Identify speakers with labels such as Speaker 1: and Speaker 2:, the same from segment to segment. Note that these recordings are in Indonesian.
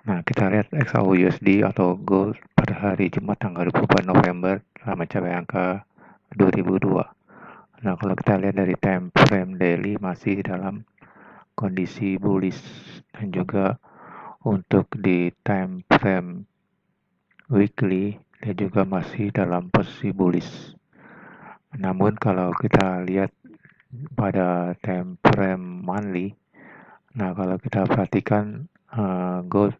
Speaker 1: Nah, kita lihat XAUUSD atau gold pada hari Jumat tanggal 24 November telah mencapai angka 2002. Nah, kalau kita lihat dari time frame daily masih dalam kondisi bullish, dan juga untuk di time frame weekly dia juga masih dalam posisi bullish. Namun kalau kita lihat pada time frame monthly, nah kalau kita perhatikan gold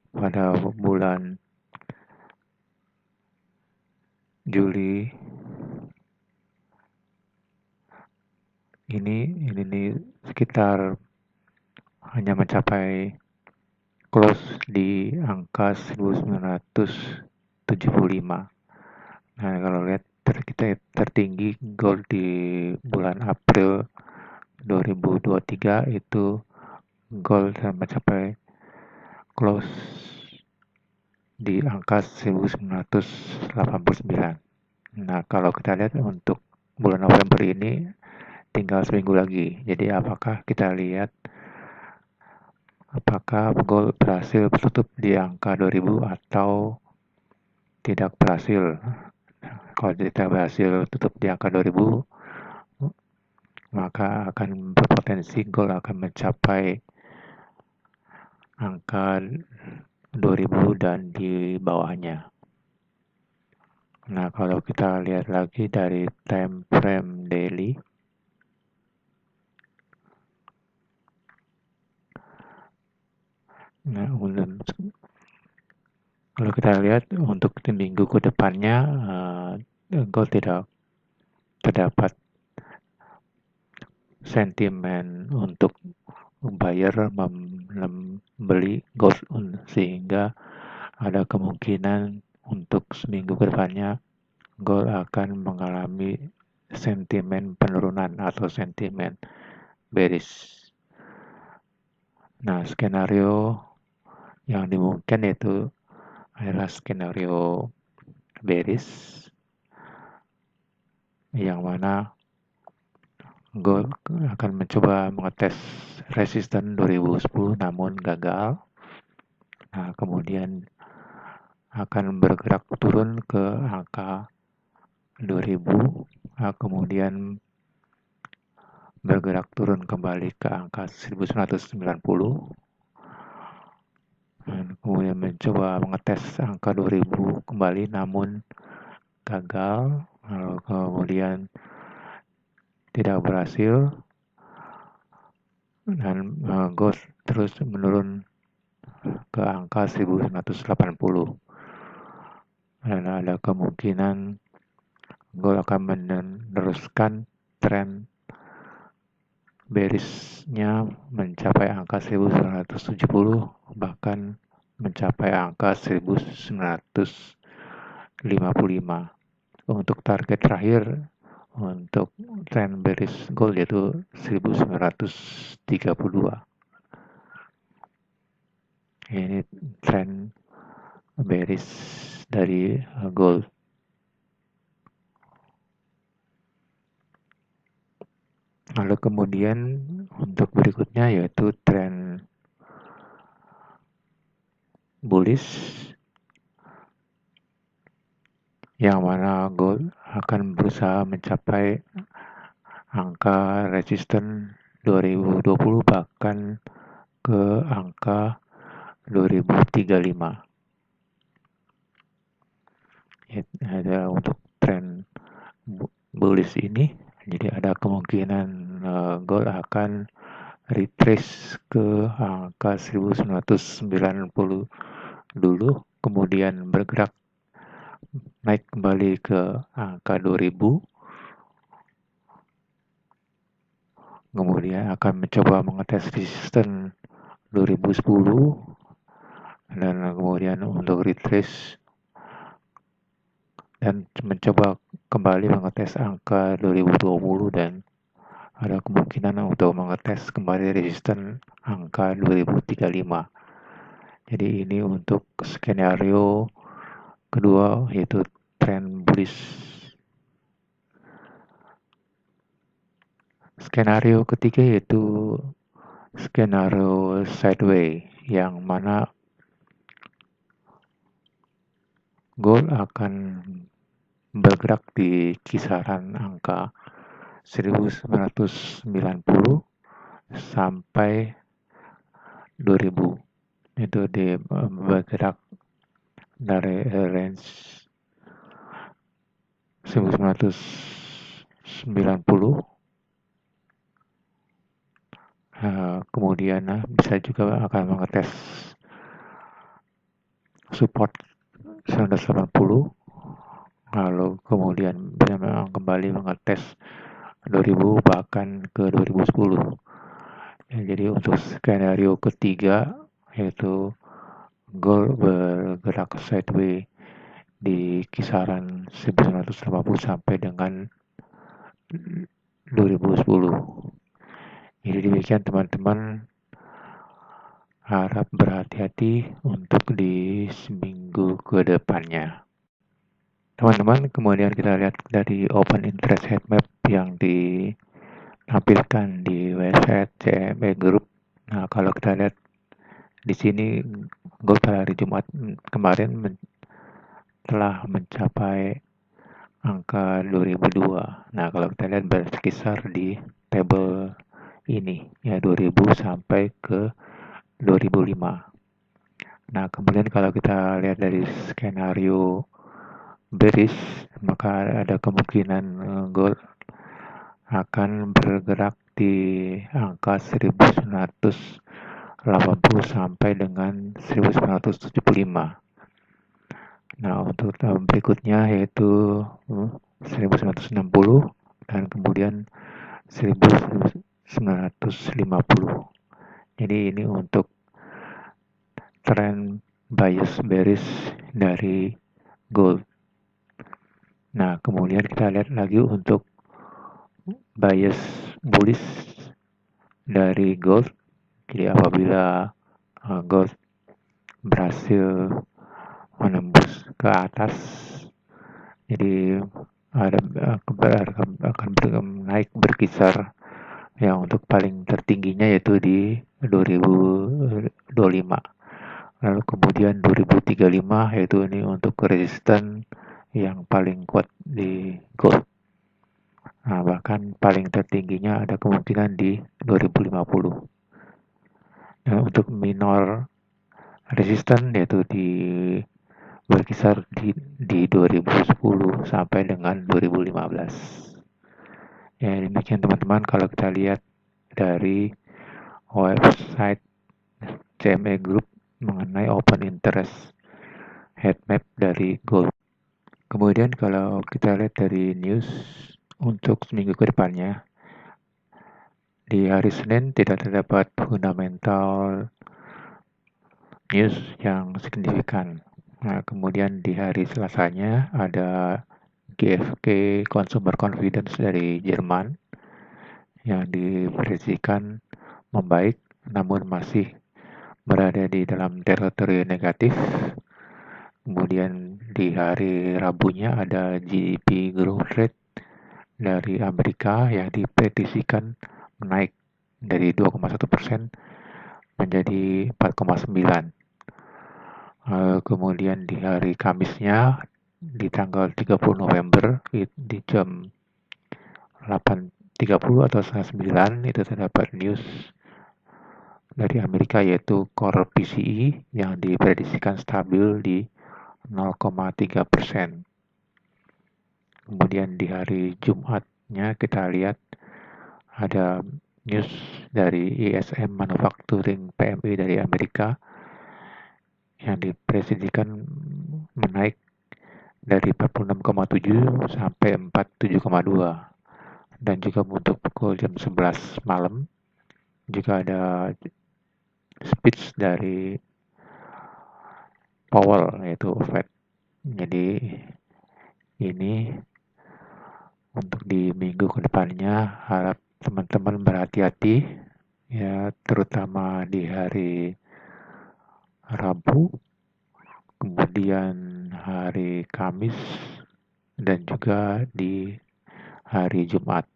Speaker 1: pada bulan Juli ini sekitar hanya mencapai close di angka 1975. Nah, kalau lihat kita tertinggi gold di bulan April 2023 itu gold mencapai close di angka 1989. Nah, kalau kita lihat untuk bulan November ini tinggal seminggu lagi. Jadi apakah kita lihat apakah gold berhasil tutup di angka 2000 atau tidak berhasil? Kalau tidak berhasil tutup di angka 2000, maka akan berpotensi gold akan mencapai angka 2000 dan di bawahnya. Nah, kalau kita lihat lagi dari time frame daily, nah, kalau kita lihat untuk di minggu ke depannya, gold tidak terdapat sentimen untuk buyer membeli gold, sehingga ada kemungkinan untuk seminggu ke depannya gold akan mengalami sentimen penurunan atau sentimen bearish. Nah, skenario yang dimungkinkan yaitu adalah skenario bearish, yang mana gold akan mencoba mengetes resisten 2010 namun gagal. Nah, kemudian akan bergerak turun ke angka 2000, kemudian bergerak turun kembali ke angka 1990, dan kemudian mencoba mengetes angka 2000 kembali namun gagal. Lalu kemudian tidak berhasil, dan gold terus menurun ke angka 1980, dan ada kemungkinan gold akan meneruskan tren bearish-nya mencapai angka 1970, bahkan mencapai angka 1955. Untuk target terakhir untuk tren bearish gold yaitu 1932. Ini tren bearish dari gold. Lalu kemudian untuk berikutnya yaitu tren bullish, yang mana gold akan berusaha mencapai angka resisten 2020 bahkan ke angka 2035. Ada untuk tren bullish ini, jadi ada kemungkinan gold akan retrace ke angka 1990 dulu, kemudian bergerak naik kembali ke angka 2000, kemudian akan mencoba mengetes resisten 2010, dan kemudian untuk retrace dan mencoba kembali mengetes angka 2020, dan ada kemungkinan untuk mengetes kembali resisten angka 2035. Jadi ini untuk skenario kedua yaitu tren bullish. Skenario ketiga yaitu skenario sideways, yang mana gold akan bergerak di kisaran angka 1990 sampai 2000. Itu bergerak dari range 1990, kemudian bisa juga akan mengetes support 1980, lalu kemudian memang kembali mengetes 2000 bahkan ke 2010. Jadi untuk skenario ketiga yaitu gold bergerak sideways di kisaran 1980 sampai dengan 2010. Jadi demikian teman-teman, harap berhati-hati untuk di seminggu ke depannya. Teman-teman, kemudian kita lihat dari open interest heat map yang ditampilkan di website CME Group. Nah, kalau kita lihat di sini gold pada hari Jumat kemarin telah mencapai angka 2002. Nah, kalau kita lihat berkisar di table ini ya 2000 sampai ke 2005. Nah, kemudian kalau kita lihat dari skenario bearish, maka ada kemungkinan gold akan bergerak di angka 1980 sampai dengan 1975. Nah, untuk tahun berikutnya yaitu 1960 dan kemudian 1950. Jadi ini untuk tren bias bearish dari gold. Nah, kemudian kita lihat lagi untuk bias bullish dari gold. Jadi apabila gold berhasil menembus ke atas, jadi akan naik berkisar yang untuk paling tertingginya yaitu di 2025. Lalu kemudian 2035 yaitu ini untuk resisten yang paling kuat di gold. Nah, bahkan paling tertingginya ada kemungkinan di 2050. Nah, untuk minor resisten yaitu berkisar di 2010 sampai dengan 2015. Ya, demikian teman-teman kalau kita lihat dari website CME Group mengenai open interest heat map dari gold. Kemudian kalau kita lihat dari news untuk seminggu ke depannya, di hari Senin tidak terdapat fundamental news yang signifikan. Nah, kemudian di hari Selasanya ada GfK Consumer Confidence dari Jerman yang diprediksikan membaik namun masih berada di dalam teritori negatif. Kemudian di hari Rabunya ada GDP growth rate dari Amerika yang diprediksikan menaik dari 2,1% menjadi 4,9%. Kemudian di hari Kamisnya di tanggal 30 November di jam 8.30 atau setengah 9 itu terdapat news dari Amerika yaitu core PCE yang diprediksikan stabil di 0,3%. Kemudian di hari Jumatnya kita lihat ada news dari ISM Manufacturing PMI dari Amerika yang diprediksikan menaik dari 46,7 sampai 47,2. Dan juga untuk pukul jam 11 malam juga ada speech dari Powell yaitu Fed. Jadi ini untuk di minggu kedepannya harap teman-teman berhati-hati ya, terutama di hari Rabu, kemudian hari Kamis dan juga di hari Jumat.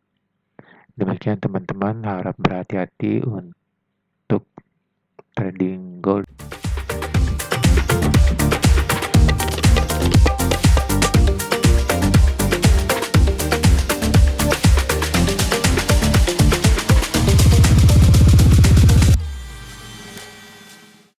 Speaker 1: Demikian teman-teman, harap berhati-hati untuk trading gold.